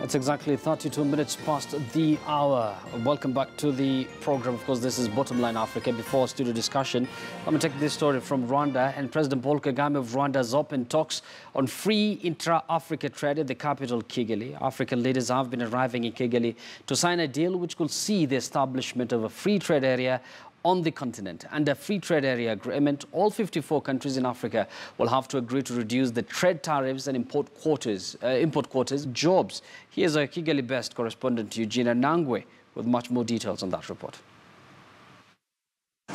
It's exactly 32 minutes past the hour. Welcome back to the program. Of course, this is Bottomline Africa. Before studio discussion, I'm going to take this story from Rwanda. And President Paul Kagame of Rwanda has opened talks on free intra-Africa trade at the capital, Kigali. African leaders have been arriving in Kigali to sign a deal which could see the establishment of a free trade area on the continent. Under free trade area agreement, all 54 countries in Africa will have to agree to reduce the trade tariffs and import quotas, jobs. Here's our Kigali-based correspondent Eugenia Nangwe with much more details on that report.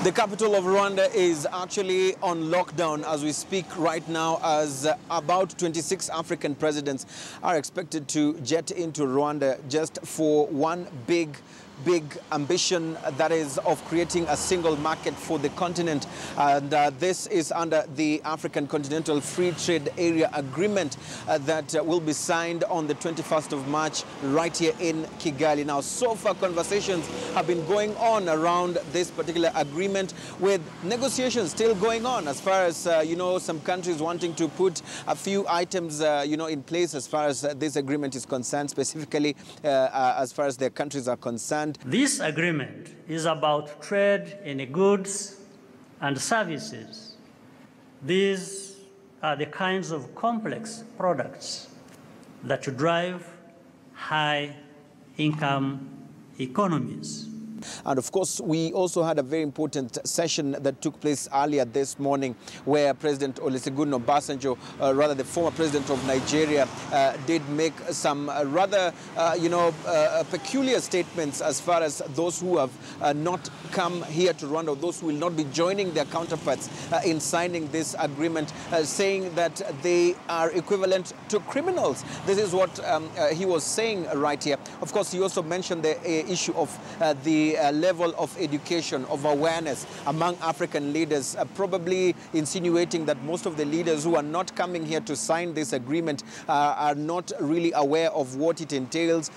The capital of Rwanda is actually on lockdown as we speak right now, as about 26 African presidents are expected to jet into Rwanda just for one big ambition, that is of creating a single market for the continent. And this is under the African Continental Free Trade Area Agreement that will be signed on the 21st of March right here in Kigali. Now, so far conversations have been going on around this particular agreement, with negotiations still going on as far as, some countries wanting to put a few items, in place as far as this agreement is concerned, specifically as far as their countries are concerned. This agreement is about trade in goods and services. These are the kinds of complex products that drive high-income economies. And of course, we also had a very important session that took place earlier this morning, where President Olusegun Obasanjo, the former president of Nigeria, did make some rather, peculiar statements as far as those who have not come here to Rwanda, those who will not be joining their counterparts in signing this agreement, saying that they are equivalent to criminals. This is what he was saying right here. Of course, he also mentioned the issue of the level of education, of awareness among African leaders, probably insinuating that most of the leaders who are not coming here to sign this agreement are not really aware of what it entails,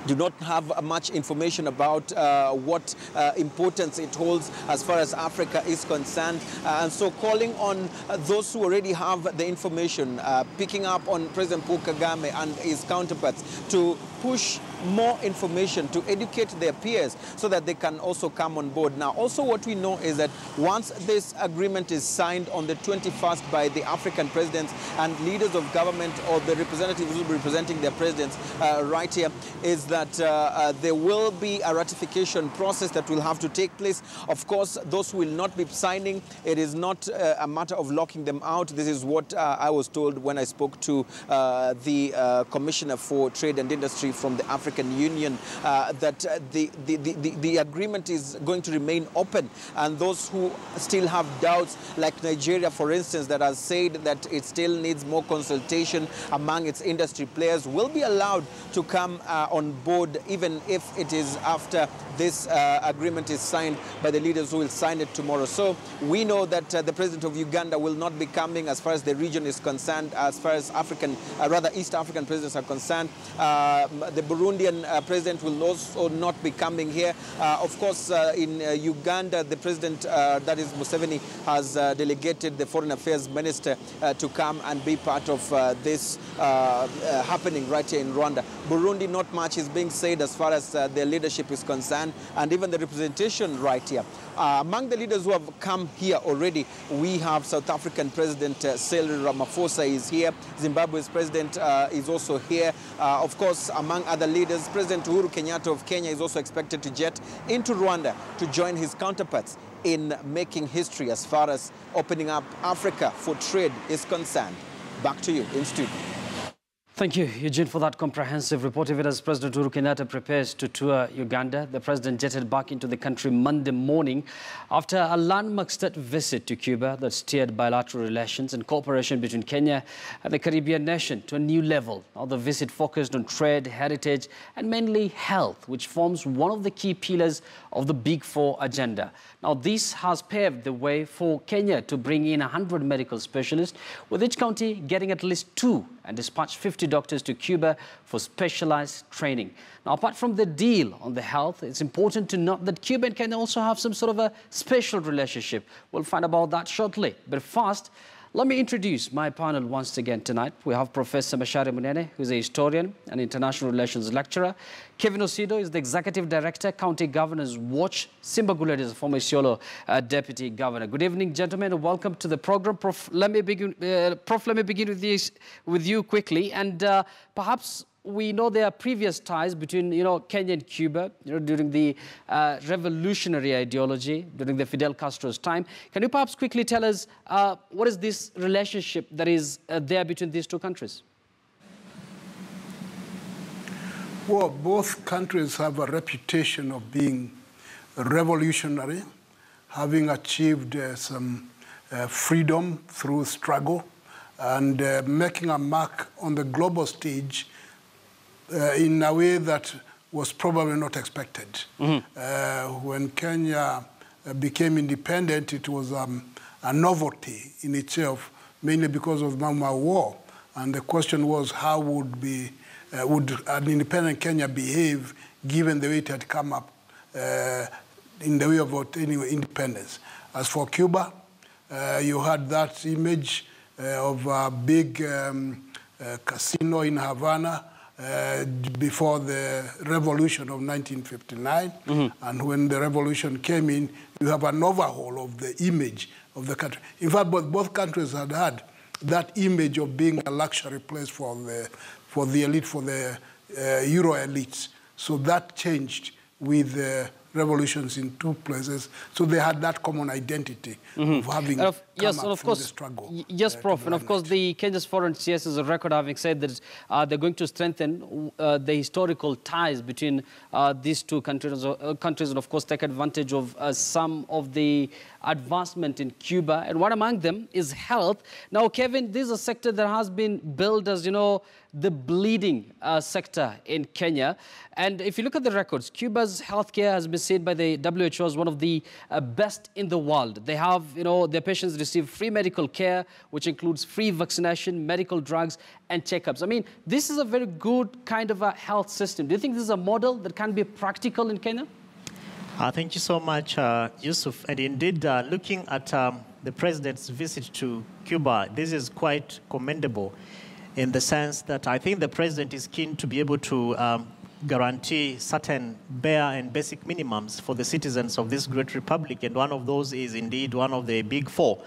do not have much information about what importance it holds as far as Africa is concerned. And so calling on those who already have the information, picking up on President Paul Kagame and his counterparts to push more information, to educate their peers so that they can also come on board. Now, also what we know is that once this agreement is signed on the 21st by the African presidents and leaders of government, or the representatives who will be representing their presidents right here, is that there will be a ratification process that will have to take place. Of course, those who will not be signing, it is not a matter of locking them out. This is what I was told when I spoke to the Commissioner for Trade and Industry from the African Union, that the agreement is going to remain open, and those who still have doubts, like Nigeria, for instance, that has said that it still needs more consultation among its industry players, will be allowed to come on board, even if it is after this agreement is signed by the leaders who will sign it tomorrow. So we know that the president of Uganda will not be coming as far as the region is concerned, as far as East African presidents are concerned. The Burundian president will also not be coming here. Of course, in Uganda, the president, that is Museveni, has delegated the foreign affairs minister to come and be part of this happening right here in Rwanda. Burundi, not much is being said as far as their leadership is concerned, and even the representation right here. Among the leaders who have come here already, we have South African President Cyril Ramaphosa is here. Zimbabwe's president is also here. Of course, among other leaders, President Uhuru Kenyatta of Kenya is also expected to jet into Rwanda to join his counterparts in making history as far as opening up Africa for trade is concerned. Back to you in studio. Thank you, Eugene, for that comprehensive report. Even as President Uhuru Kenyatta prepares to tour Uganda, the president jetted back into the country Monday morning after a landmark state visit to Cuba that steered bilateral relations and cooperation between Kenya and the Caribbean nation to a new level. Now, the visit focused on trade, heritage, and mainly health, which forms one of the key pillars of the Big Four agenda. Now, this has paved the way for Kenya to bring in 100 medical specialists, with each county getting at least 2, and dispatch 50 doctors to Cuba for specialized training. Now, apart from the deal on the health, it's important to note that Cuba and Kenya also have some sort of a special relationship. We'll find about that shortly. But first, Let me introduce my panel once again tonight. We have Professor Macharia Munene, who is a historian and international relations lecturer. Kevin Osido is the Executive Director, County Governors Watch. Simba Guled is a former Isiolo Deputy Governor. Good evening, gentlemen, and welcome to the program. Prof, let me begin with you quickly. And perhaps we know there are previous ties between, Kenya and Cuba, during the revolutionary ideology, during the Fidel Castro's time. Can you perhaps quickly tell us what is this relationship that is there between these two countries? Well, both countries have a reputation of being revolutionary, having achieved some freedom through struggle, and making a mark on the global stage in a way that was probably not expected. When Kenya became independent, it was a novelty in itself, mainly because of the Mau War. And the question was, how would an independent Kenya behave given the way it had come up in the way of attaining independence? As for Cuba, you had that image of a big casino in Havana before the revolution of 1959. And when the revolution came in, you have an overhaul of the image of the country. In fact, both countries had that image of being a luxury place for the elite, for the Euro elites. So that changed with the revolutions in two places. So they had that common identity of having come up through the struggle. Yes, Prof. And of course, the Kenya's foreign CS is a record having said that they're going to strengthen the historical ties between these two countries, and of course take advantage of some of the advancement in Cuba. And one among them is health. Now, Kevin, this is a sector that has been billed as, the bleeding sector in Kenya. And if you look at the records, Cuba's healthcare has been said by the WHO as one of the best in the world. They have, their patients receive free medical care, which includes free vaccination, medical drugs, and checkups. I mean, this is a very good kind of a health system. Do you think this is a model that can be practical in Kenya? Thank you so much, Yusuf. And indeed, looking at the president's visit to Cuba, this is quite commendable in the sense that I think the president is keen to be able to guarantee certain bare and basic minimums for the citizens of this great republic. And one of those is indeed one of the big four,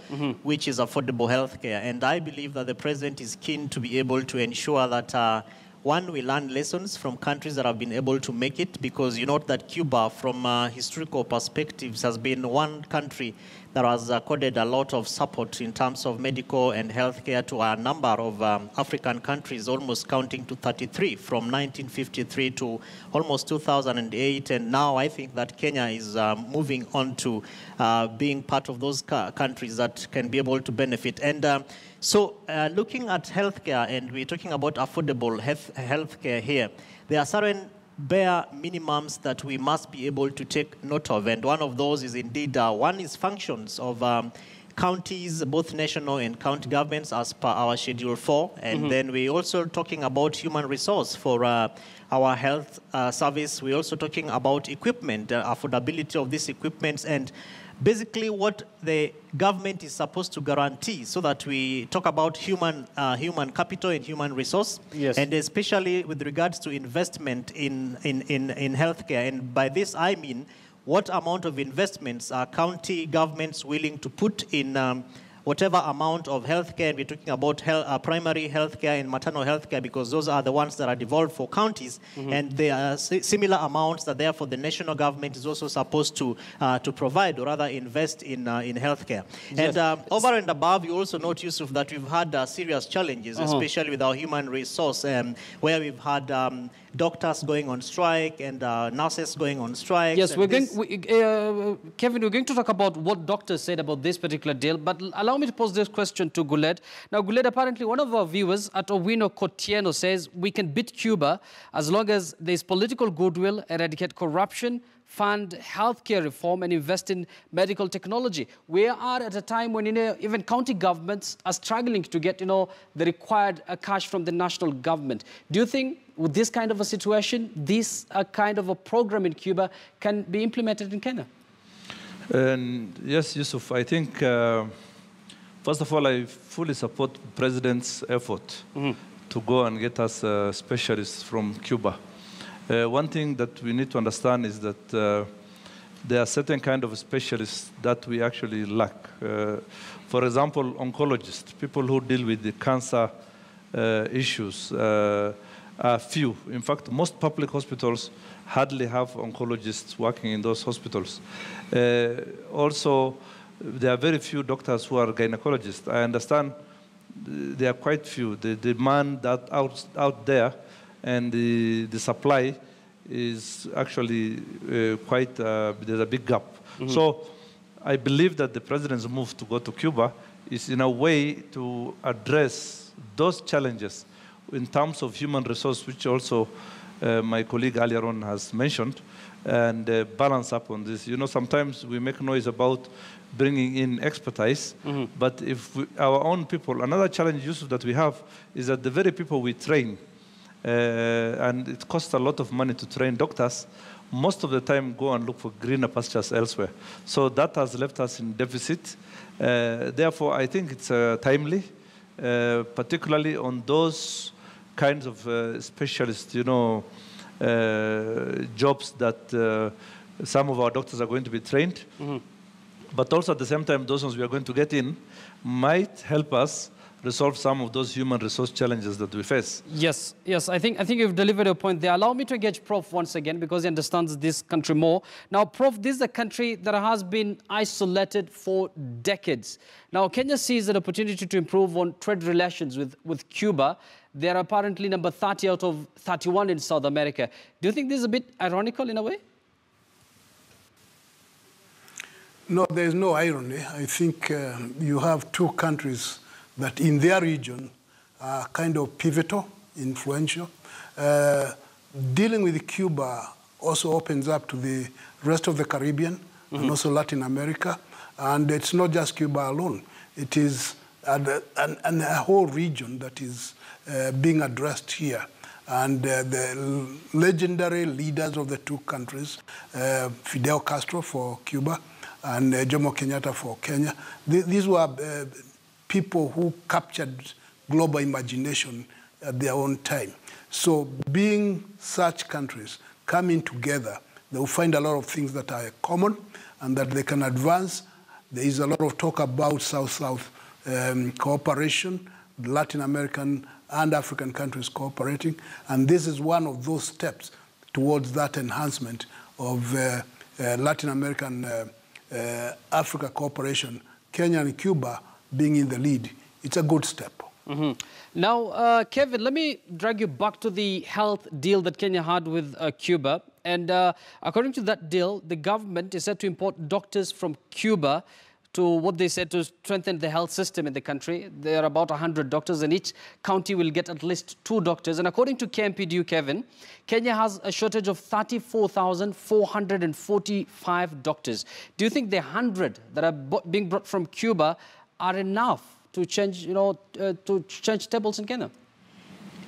which is affordable health care. And I believe that the president is keen to be able to ensure that one, we learn lessons from countries that have been able to make it, because you note that Cuba, from historical perspectives, has been one country that has accorded a lot of support in terms of medical and healthcare to a number of African countries, almost counting to 33 from 1953 to almost 2008. And now I think that Kenya is moving on to being part of those countries that can be able to benefit. And so looking at healthcare, and we're talking about affordable healthcare here, there are certain bare minimums that we must be able to take note of. And one of those is indeed, one is functions of counties, both national and county governments as per our Schedule 4. And then we're also talking about human resource for our health service. We're also talking about equipment, affordability of these equipments, and basically what the government is supposed to guarantee, so that we talk about human capital and human resource, and especially with regards to investment in healthcare. And by this I mean, what amount of investments are county governments willing to put in whatever amount of healthcare, and we're talking about primary healthcare and maternal healthcare, because those are the ones that are devolved for counties, and there are similar amounts that therefore the national government is also supposed to provide, or rather invest in healthcare. And over and above, you also note, Yusuf, that we've had serious challenges, especially with our human resource, where we've had doctors going on strike and nurses going on strike. Yes, Kevin, we're going to talk about what doctors said about this particular deal, but allow me to pose this question to Guled. Now, Guled, apparently one of our viewers at Owino Kotieno says we can beat Cuba as long as there's political goodwill, eradicate corruption, fund healthcare reform, and invest in medical technology. We are at a time when even county governments are struggling to get the required cash from the national government. Do you think with this kind of a situation, this kind of a program in Cuba can be implemented in Kenya? Yes, Yusuf, I think First of all, I fully support the President's effort to go and get us specialists from Cuba. One thing that we need to understand is that there are certain kind of specialists that we actually lack. For example, oncologists, people who deal with the cancer issues, are few. In fact, most public hospitals hardly have oncologists working in those hospitals. Also, there are very few doctors who are gynecologists. I understand there are quite few. The demand that out there and the supply is actually quite, there's a big gap. So I believe that the President's move to go to Cuba is in a way to address those challenges in terms of human resource, which also my colleague earlier on has mentioned, and balance up on this. You know, sometimes we make noise about bringing in expertise, but if our own people, another challenge, Yusuf, that we have is that the very people we train, and it costs a lot of money to train doctors, most of the time go and look for greener pastures elsewhere. So that has left us in deficit. Therefore, I think it's timely, particularly on those kinds of specialist, you know, jobs that some of our doctors are going to be trained. But also at the same time, those ones we are going to get in might help us resolve some of those human resource challenges that we face. Yes, yes, I think you've delivered a point there. Allow me to engage Prof once again because he understands this country more. Now, Prof, this is a country that has been isolated for decades. Now, Kenya sees an opportunity to improve on trade relations with Cuba. They're apparently number 30 out of 31 in South America. Do you think this is a bit ironical in a way? No, there's no irony. I think you have two countries that in their region are kind of pivotal, influential. Dealing with Cuba also opens up to the rest of the Caribbean and also Latin America. And it's not just Cuba alone. It is a whole region that is being addressed here. And the legendary leaders of the two countries, Fidel Castro for Cuba and Jomo Kenyatta for Kenya, these were people who captured global imagination at their own time. So being such countries coming together, they will find a lot of things that are common and that they can advance. There is a lot of talk about South-South cooperation, Latin American and African countries cooperating, and this is one of those steps towards that enhancement of Latin American Africa cooperation, Kenya and Cuba being in the lead. It's a good step. Now, Kevin, let me drag you back to the health deal that Kenya had with Cuba. And according to that deal, the government is set to import doctors from Cuba to what they said to strengthen the health system in the country. There are about 100 doctors, and each county will get at least 2 doctors. And according to KMPDU, Kevin, Kenya has a shortage of 34,445 doctors. Do you think the 100 that are being brought from Cuba are enough to change, to change tables in Kenya?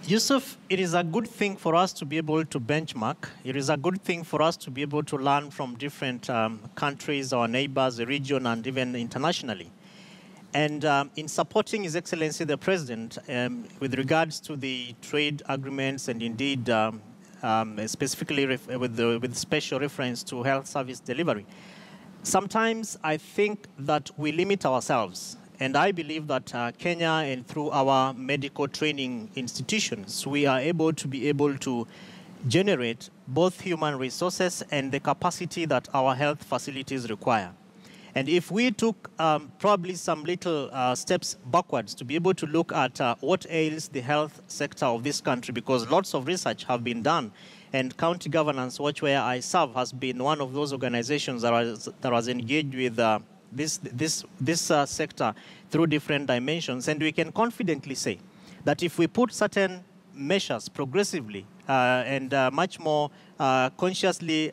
Yusuf, it is a good thing for us to be able to benchmark. It is a good thing for us to be able to learn from different countries, our neighbors, the region, and even internationally. And in supporting His Excellency the President with regards to the trade agreements and indeed specifically with special reference to health service delivery, sometimes I think that we limit ourselves. And I believe that Kenya, and through our medical training institutions, we are able to generate both human resources and the capacity that our health facilities require. And if we took probably some little steps backwards to be able to look at what ails the health sector of this country, because lots of research have been done, and County Governance Watch, where I serve, has been one of those organizations that was engaged with this sector through different dimensions. And we can confidently say that if we put certain measures progressively and much more consciously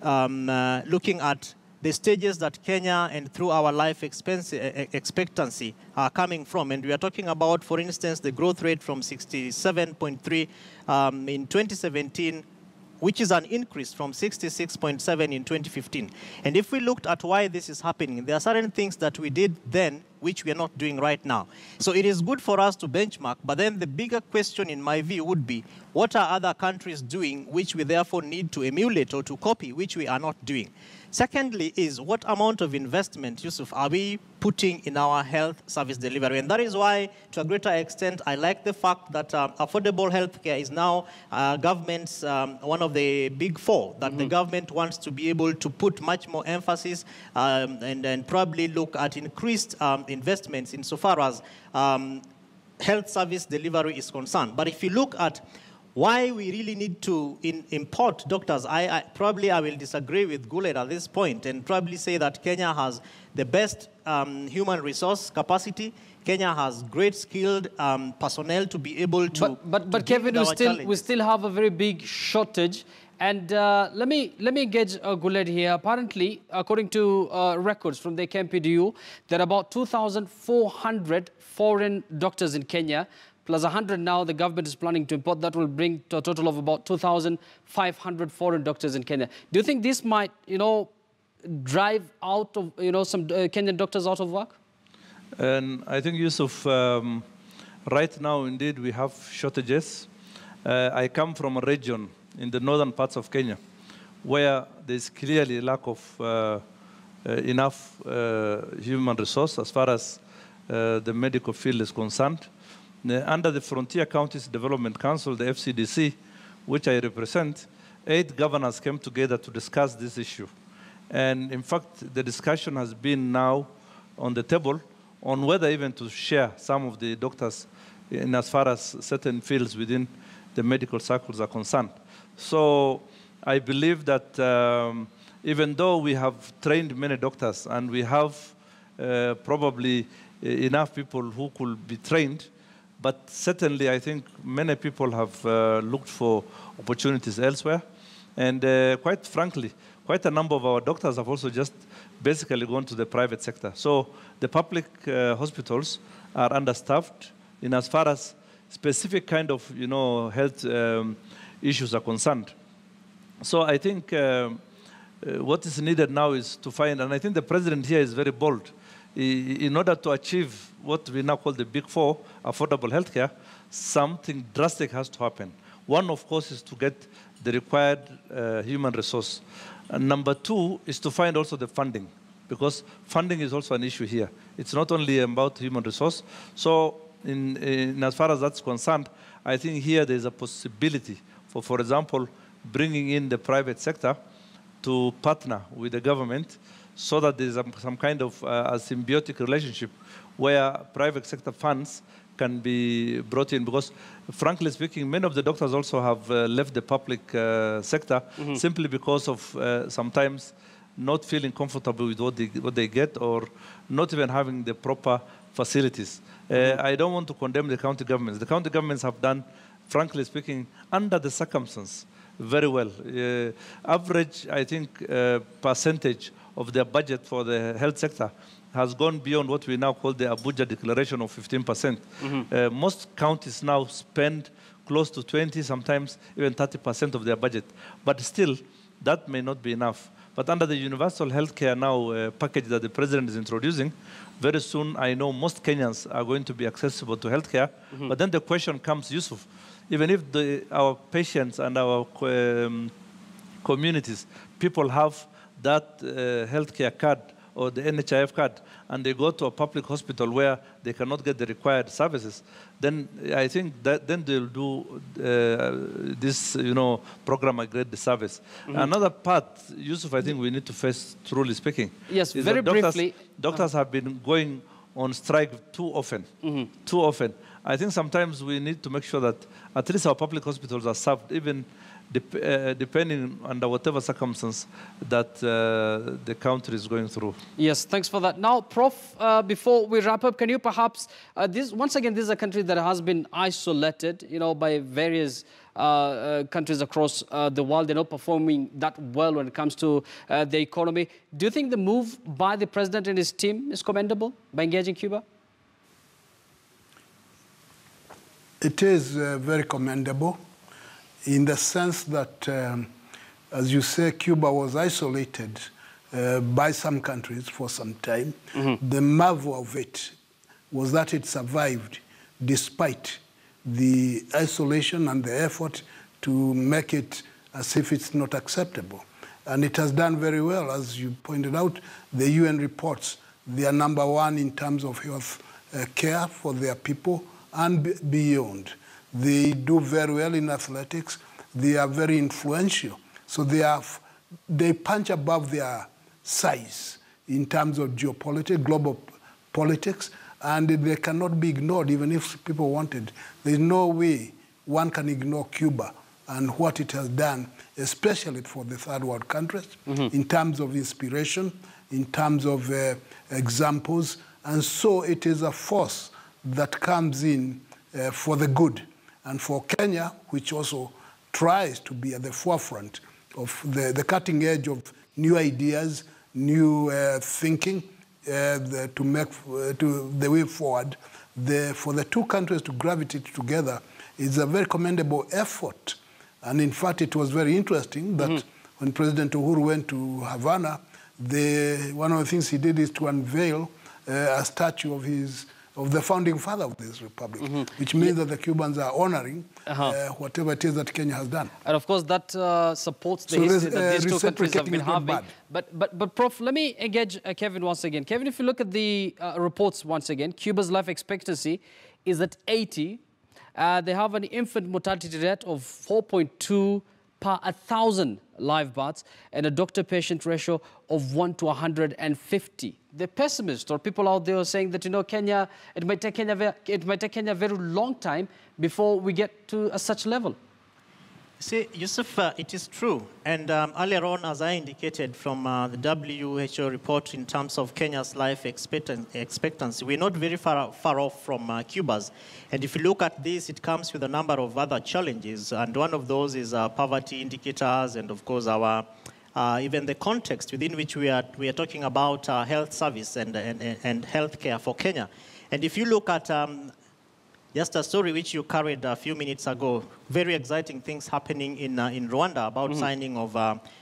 looking at the stages that Kenya and through our life expectancy are coming from. And we are talking about, for instance, the growth rate from 67.3 in 2017, which is an increase from 66.7 in 2015. And if we looked at why this is happening, there are certain things that we did then which we are not doing right now. So it is good for us to benchmark, but then the bigger question in my view would be, what are other countries doing which we therefore need to emulate or to copy, which we are not doing? Secondly is, what amount of investment, Yusuf, are we putting in our health service delivery? And that is why, to a greater extent, I like the fact that affordable healthcare is now government's one of the big four, that the government wants to be able to put much more emphasis and probably look at increased investments insofar as health service delivery is concerned. But if you look at why we really need to import doctors, I will disagree with Guled at this point and probably say that Kenya has the best human resource capacity. Kenya has great skilled personnel to be able to. But Kevin, we still have a very big shortage. And let me engage Guled here. Apparently, according to records from the KMPDU, there are about 2,400 foreign doctors in Kenya. Plus 100 now the government is planning to import. That will bring to a total of about 2,500 foreign doctors in Kenya. Do you think this might, drive out of, some Kenyan doctors out of work? And I think, Yusuf, right now, indeed, we have shortages. I come from a region in the northern parts of Kenya where there's clearly a lack of enough human resource as far as the medical field is concerned. Under the Frontier Counties Development Council, the FCDC, which I represent, 8 governors came together to discuss this issue. And in fact, the discussion has been now on the table on whether even to share some of the doctors in as far as certain fields within the medical circles are concerned. So I believe that even though we have trained many doctors and we have probably enough people who could be trained, but certainly, I think many people have looked for opportunities elsewhere. And quite frankly, quite a number of our doctors have also just basically gone to the private sector. So the public hospitals are understaffed in as far as specific kind of, health issues are concerned. So I think what is needed now is to find, and I think the president here is very bold, in order to achieve what we now call the big four, affordable healthcare, something drastic has to happen. One, of course, is to get the required human resource. And number 2 is to find also the funding, because funding is also an issue here. It's not only about human resource. So in as far as that's concerned, I think here there's a possibility for example, bringing in the private sector to partner with the government so that there's some kind of a symbiotic relationship where private sector funds can be brought in. Because, frankly speaking, many of the doctors also have left the public sector simply because of sometimes not feeling comfortable with what they get or not even having the proper facilities. I don't want to condemn the county governments. The county governments have done, frankly speaking, under the circumstances, very well. Average, I think, percentage of their budget for the health sector has gone beyond what we now call the Abuja Declaration of 15%. Most counties now spend close to 20, sometimes even 30% of their budget. But still, that may not be enough. But under the universal healthcare now package that the president is introducing, very soon I know most Kenyans are going to be accessible to healthcare. But then the question comes, Yusuf, even if our patients and our communities, people have that healthcare card or the NHIF card, and they go to a public hospital where they cannot get the required services, then I think that then they'll do this, program a great disservice. Another part, Yusuf, I think we need to face, truly speaking. Yes, very briefly. Doctors have been going on strike too often. Too often. I think sometimes we need to make sure that at least our public hospitals are served, even depending under whatever circumstance that the country is going through. Yes, thanks for that. Now, Prof, before we wrap up, can you perhaps, once again, this is a country that has been isolated, by various countries across the world. They're not performing that well when it comes to the economy. Do you think the move by the president and his team is commendable by engaging Cuba? It is very commendable in the sense that, as you say, Cuba was isolated by some countries for some time. The marvel of it was that it survived despite the isolation and the effort to make it as if it's not acceptable. And it has done very well. As you pointed out, the UN reports they are #1 in terms of health care for their people and beyond. They do very well in athletics. They are very influential. So they punch above their size in terms of geopolitics, global politics, and they cannot be ignored even if people wanted. There's no way one can ignore Cuba and what it has done, especially for the third world countries, in terms of inspiration, in terms of examples. And so it is a force that comes in for the good. And for Kenya, which also tries to be at the forefront of the cutting edge of new ideas, new thinking, to make the way forward, for the two countries to gravitate together is a very commendable effort. And in fact, it was very interesting that when President Uhuru went to Havana, one of the things he did is to unveil a statue of the founding father of this republic, which means that the Cubans are honoring whatever it is that Kenya has done. And of course, that supports the history that these two countries have been having. But Prof, let me engage Kevin once again. Kevin, if you look at the reports once again, Cuba's life expectancy is at 80. They have an infant mortality rate of 4.2 per 1,000 live births and a doctor-patient ratio of 1 to 150. The pessimists or people out there are saying that, you know, Kenya, it might take Kenya a very long time before we get to such level. See, Yusuf, it is true. And earlier on, as I indicated from the WHO report in terms of Kenya's life expectancy, we're not very far off from Cuba's. And if you look at this, it comes with a number of other challenges. And one of those is poverty indicators and, of course, our even the context within which we are talking about health service and health care for Kenya. And if you look at just a story which you carried a few minutes ago, very exciting things happening in Rwanda about signing of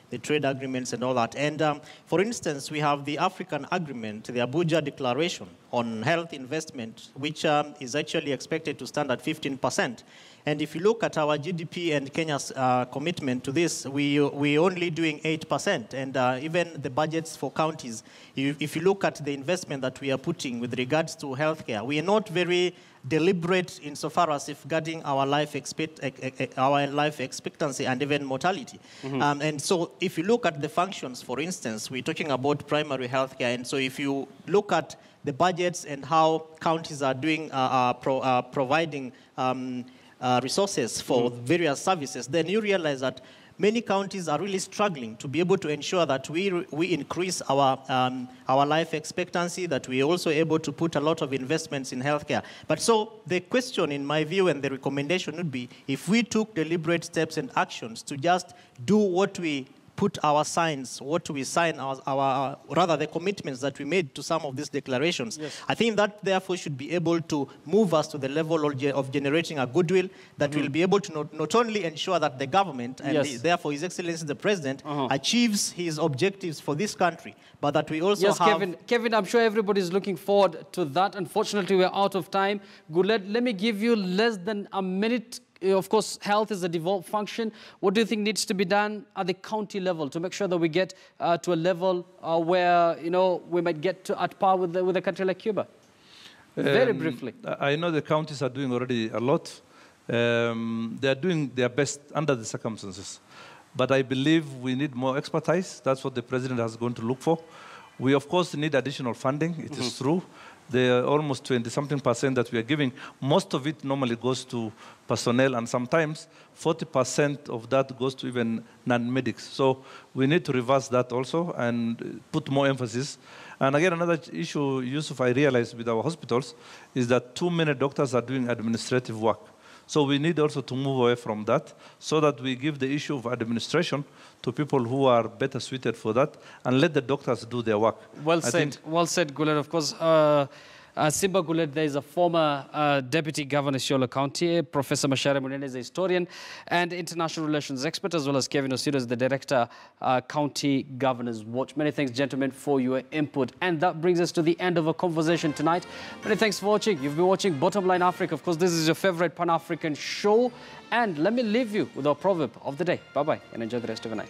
the trade agreements and all that. And for instance, we have the African Agreement, the Abuja Declaration on health investment, which is actually expected to stand at 15%. And if you look at our GDP and Kenya's commitment to this, we're only doing 8%. And even the budgets for counties, if you look at the investment that we are putting with regards to healthcare, we are not very deliberate insofar as safeguarding our life expectancy and even mortality. And so if you look at the functions, for instance, we're talking about primary healthcare. And so if you look at the budgets and how counties are doing, providing resources for various services, then you realize that many counties are really struggling to be able to ensure that we increase our life expectancy, that we are also able to put a lot of investments in healthcare. But so the question, in my view, and the recommendation would be, if we took deliberate steps and actions to just do what we put our signs, what we sign, rather the commitments that we made to some of these declarations. Yes. I think that therefore should be able to move us to the level of generating a goodwill that will be able to not only ensure that the government and therefore His Excellency the President achieves his objectives for this country, but that we also have... Kevin, I'm sure everybody is looking forward to that. Unfortunately, we're out of time. Guled, let me give you less than a minute. Of course, health is a devolved function. What do you think needs to be done at the county level to make sure that we get to a level where, you know, we might get to at par with a country like Cuba? Very briefly. I know the counties are doing already a lot. They are doing their best under the circumstances. But I believe we need more expertise. That's what the President has gone to look for. We, of course, need additional funding. It is true. The almost 20-something% that we are giving, most of it normally goes to personnel, and sometimes 40% of that goes to even non-medics. So we need to reverse that also and put more emphasis. And again, another issue, Yusuf, I realized with our hospitals is that too many doctors are doing administrative work. So we need also to move away from that so that we give the issue of administration to people who are better suited for that and let the doctors do their work. Well said, Guled. Of course, Simba Gulet, there is a former Deputy Governor, Isiolo County. Professor Macharia Munene is a historian and international relations expert, as well as Kevin Osido is the Director, County Governors Watch. Many thanks, gentlemen, for your input. And that brings us to the end of our conversation tonight. Many thanks for watching. You've been watching Bottomline Africa. Of course, this is your favorite Pan-African show. And let me leave you with our proverb of the day. Bye-bye and enjoy the rest of the night.